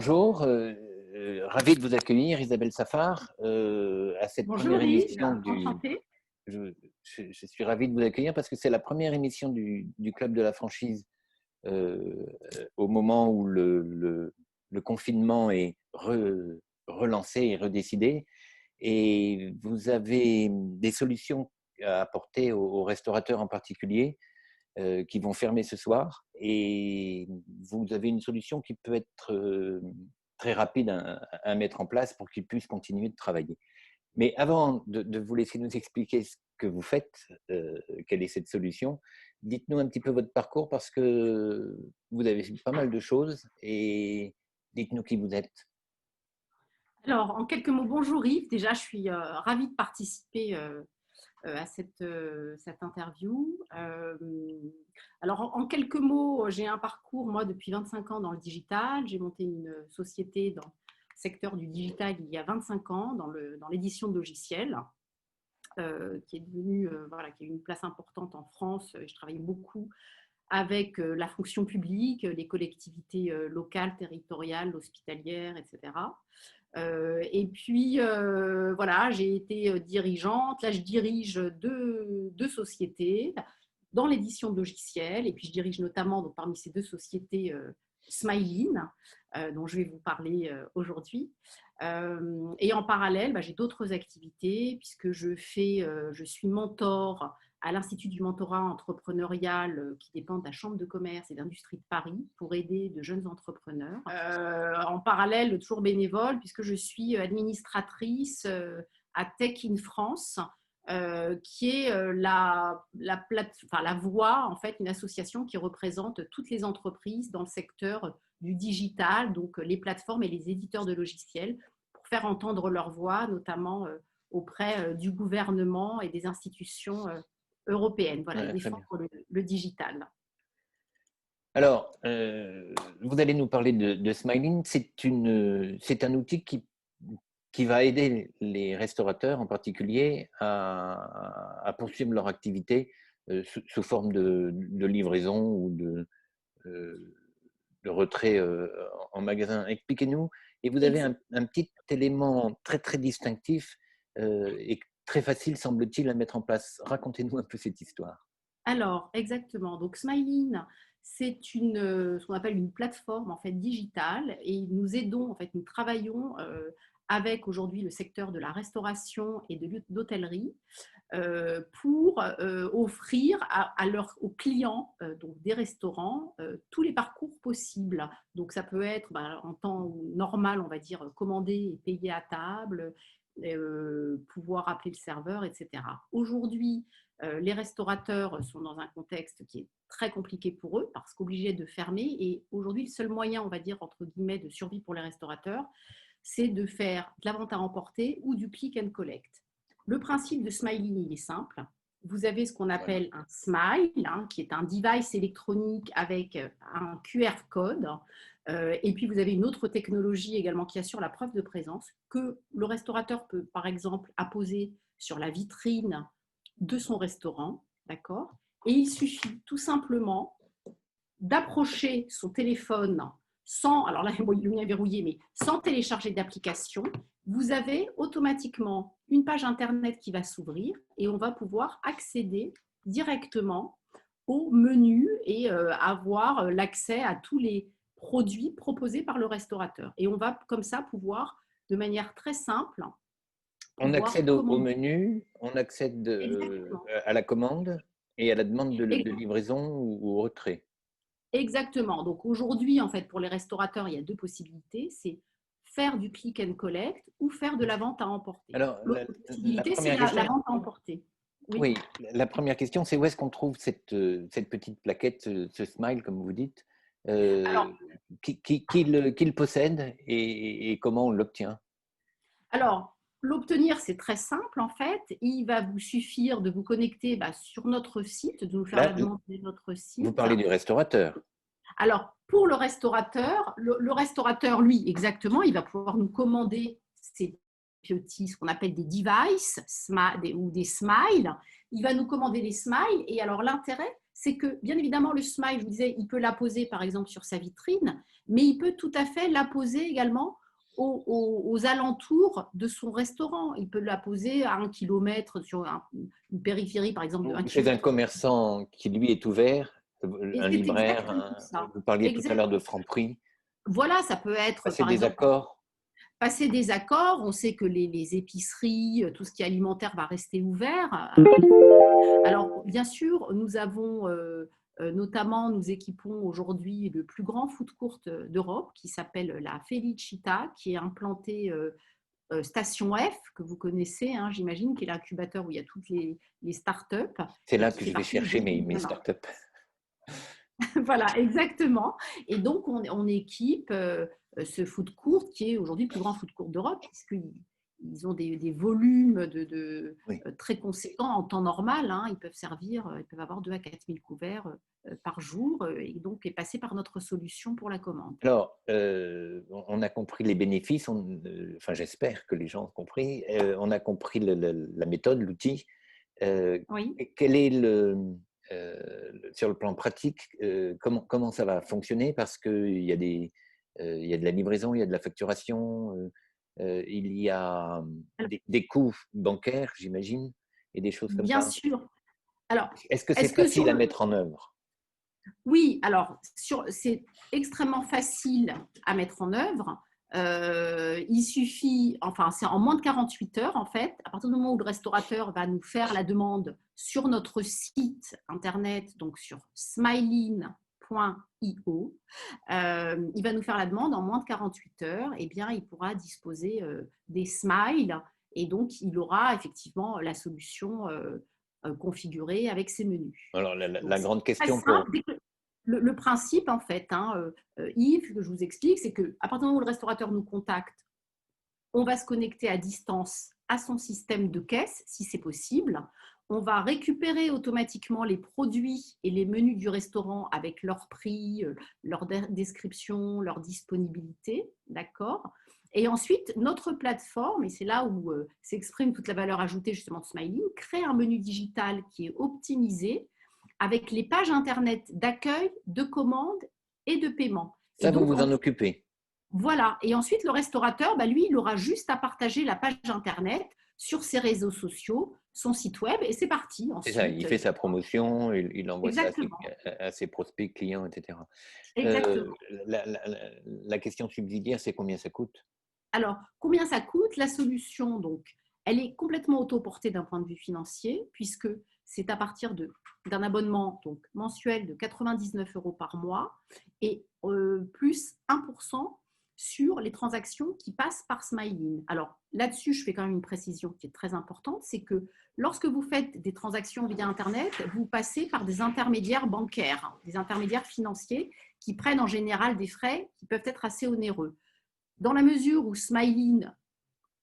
bonjour, ravi de vous accueillir Isabelle Safar à cette Bonjour première Yves, émission enchantée. je suis ravi de vous accueillir parce que c'est la première émission du Club de la franchise au moment où le confinement est relancé et redécidé. Et vous avez des solutions à apporter aux restaurateurs en particulier qui vont fermer ce soir. Et vous avez une solution qui peut être très rapide à mettre en place pour qu'ils puissent continuer de travailler. Mais avant de vous laisser nous expliquer ce que vous faites, quelle est cette solution, dites-nous un petit peu votre parcours parce que vous avez fait pas mal de choses et dites-nous qui vous êtes. Alors, en quelques mots, bonjour Yves. Déjà, je suis ravie de participer à cette interview. Alors, en quelques mots, j'ai un parcours, moi, depuis 25 ans dans le digital. J'ai monté une société dans le secteur du digital il y a 25 ans, dans l'édition de logiciels, qui est devenue, voilà, qui a une place importante en France. Je travaille beaucoup avec la fonction publique, les collectivités locales, territoriales, hospitalières, etc. Et puis, voilà, j'ai été dirigeante. Là, je dirige deux sociétés dans l'édition de logiciels. Et puis, je dirige notamment donc, parmi ces deux sociétés Smileline, dont je vais vous parler aujourd'hui. Et en parallèle, j'ai d'autres activités puisque je suis mentor à l'Institut du mentorat entrepreneurial qui dépend de la Chambre de commerce et d'industrie de Paris pour aider de jeunes entrepreneurs. En parallèle, toujours bénévole, puisque je suis administratrice à Tech in France, qui est la Voix, en fait, une association qui représente toutes les entreprises dans le secteur du digital, donc les plateformes et les éditeurs de logiciels, pour faire entendre leur voix, notamment auprès du gouvernement et des institutions européenne, voilà, et défendre le digital. Alors, vous allez nous parler de Smileline. C'est un outil qui va aider les restaurateurs en particulier à poursuivre leur activité sous forme de livraison ou de retrait en magasin. Expliquez-nous. Et vous avez un petit élément très, très distinctif et très facile, semble-t-il, à mettre en place. Racontez-nous un peu cette histoire. Alors, exactement. Donc, Smileline, c'est ce qu'on appelle une plateforme en fait digitale, et nous aidons, en fait, nous travaillons avec aujourd'hui le secteur de la restauration et de l'hôtellerie pour offrir aux clients donc des restaurants tous les parcours possibles. Donc, ça peut être en temps normal, on va dire, commander et payer à table, pouvoir appeler le serveur, etc. Aujourd'hui, les restaurateurs sont dans un contexte qui est très compliqué pour eux parce qu'obligés de fermer. Et aujourd'hui, le seul moyen, on va dire, entre guillemets, de survie pour les restaurateurs, c'est de faire de la vente à emporter ou du click and collect. Le principe de Smileline, il est simple. Vous avez ce qu'on appelle un smile, qui est un device électronique avec un QR code. Et puis, vous avez une autre technologie également qui assure la preuve de présence que le restaurateur peut, par exemple, apposer sur la vitrine de son restaurant, d'accord ? Et il suffit tout simplement d'approcher son téléphone sans, alors là, le mien est verrouillé, mais sans télécharger d'application. Vous avez automatiquement une page Internet qui va s'ouvrir et on va pouvoir accéder directement au menu et avoir l'accès à tous les produits proposés par le restaurateur. Et on va comme ça pouvoir, de manière très simple, on accède au menu, on accède à la commande et à la demande de livraison ou au retrait. Exactement. Donc aujourd'hui, en fait, pour les restaurateurs, il y a deux possibilités. C'est faire du click and collect ou faire de la vente à emporter. Alors, l'autre possibilité, c'est la vente à emporter. Oui, la première question, c'est où est-ce qu'on trouve cette petite plaquette, ce smile, comme vous dites, Alors, qui le possède et comment on l'obtient? Alors, l'obtenir, c'est très simple en fait. Il va vous suffire de vous connecter sur notre site, de nous faire la demande de notre site. Vous parlez du restaurateur. Alors, pour le restaurateur, le restaurateur, lui, exactement, il va pouvoir nous commander ces petits, ce qu'on appelle des devices ou des smiles. Il va nous commander les smiles. Et alors, l'intérêt, c'est que, bien évidemment, le smile, je vous disais, il peut la poser, par exemple, sur sa vitrine, mais il peut tout à fait la poser également aux alentours de son restaurant. Il peut la poser à 1 kilomètre sur une périphérie, par exemple, de un C'est un kilomètre. commerçant qui, lui, est ouvert, Et un c'est libraire, exactement ça. vous parliez tout à l'heure Exact. de Franprix, Voilà, ça peut être, passer par des exemple, accords. passer des accords. On sait que les épiceries, tout ce qui est alimentaire va rester ouvert. Alors, bien sûr, nous avons notamment, nous équipons aujourd'hui le plus grand food court d'Europe qui s'appelle la Felicita, qui est implanté Station F, que vous connaissez, hein, j'imagine, qui est l'incubateur où il y a toutes les startups C'est et là qui que fait je vais partie du chercher groupe mes Michelin. startups. Voilà, exactement. Et donc, on équipe ce food court qui est aujourd'hui le plus grand food court d'Europe, puisqu'ils ont des volumes Oui. très conséquents en temps normal. Hein. Ils peuvent avoir 2 à 4 000 couverts par jour et donc est passé par notre solution pour la commande. Alors, on a compris les bénéfices, enfin j'espère que les gens ont compris, on a compris la méthode, l'outil. Oui. Quel est sur le plan pratique, comment ça va fonctionner? Parce qu'il y a il y a de la livraison, il y a de la facturation, il y a Alors, des coûts bancaires, j'imagine, et des choses comme bien ça. sûr. Alors, Est-ce que c'est est-ce que sur facile à le, mettre en œuvre? Oui, alors c'est extrêmement facile à mettre en œuvre. Il suffit, enfin c'est en moins de 48 heures en fait, à partir du moment où le restaurateur va nous faire la demande sur notre site internet, donc sur smilein.io, il va nous faire la demande en moins de 48 heures, et bien il pourra disposer des smiles et donc il aura effectivement la solution configurée avec ses menus. Alors, Donc la c'est grande très question pour… simple. Le principe, en fait, hein, Yves, que je vous explique, c'est qu'à partir du moment où le restaurateur nous contacte, on va se connecter à distance à son système de caisse, si c'est possible. On va récupérer automatiquement les produits et les menus du restaurant avec leur prix, leur description, leur disponibilité, d'accord. Et ensuite, notre plateforme, et c'est là où s'exprime toute la valeur ajoutée justement de Smiling, crée un menu digital qui est optimisé avec les pages Internet d'accueil, de commande et de paiement. Et Ça, vous donc, vous en occupez. voilà. Et ensuite, le restaurateur, bah, lui, il aura juste à partager la page Internet sur ses réseaux sociaux, son site web, et c'est parti. C'est ça, il Ensuite, fait sa promotion, il envoie ça exactement. à ses prospects, clients, etc. Exactement. La question subsidiaire, c'est combien ça coûte? Alors, combien ça coûte? La solution, donc, elle est complètement autoportée d'un point de vue financier, puisque c'est à partir d'un abonnement donc, mensuel de 99 euros par mois et plus 1% sur les transactions qui passent par Smiling. Alors là-dessus, je fais quand même une précision qui est très importante, c'est que lorsque vous faites des transactions via Internet, vous passez par des intermédiaires bancaires, des intermédiaires financiers qui prennent en général des frais qui peuvent être assez onéreux. Dans la mesure où Smiling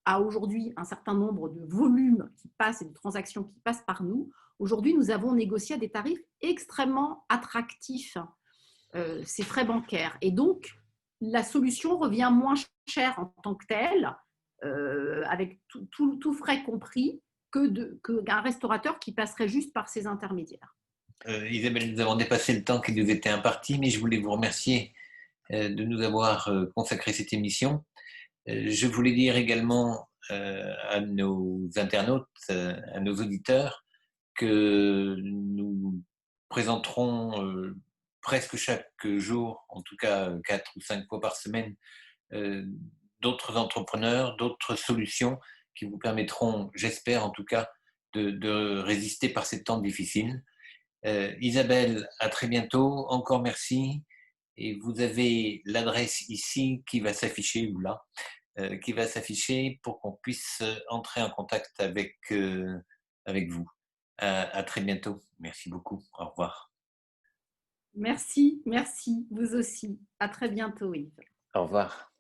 a aujourd'hui un certain nombre de volumes qui passent et de transactions qui passent par nous, aujourd'hui, nous avons négocié à des tarifs extrêmement attractifs ces frais bancaires. Et donc, la solution revient moins chère en tant que telle, avec tout frais compris, qu'un restaurateur qui passerait juste par ses intermédiaires. Isabelle, nous avons dépassé le temps qui nous était imparti, mais je voulais vous remercier de nous avoir consacré cette émission. Je voulais dire également à nos internautes, à nos auditeurs, que nous présenterons presque chaque jour, en tout cas 4 ou 5 fois par semaine, euh, d'autres entrepreneurs, d'autres solutions qui vous permettront, j'espère en tout cas, de résister par ces temps difficiles. Isabelle, à très bientôt. Encore merci. Et vous avez l'adresse ici qui va s'afficher, ou là, qui va s'afficher pour qu'on puisse entrer en contact avec vous. À très bientôt. Merci beaucoup. Au revoir. Merci, merci, vous aussi. À très bientôt, Yves. Au revoir.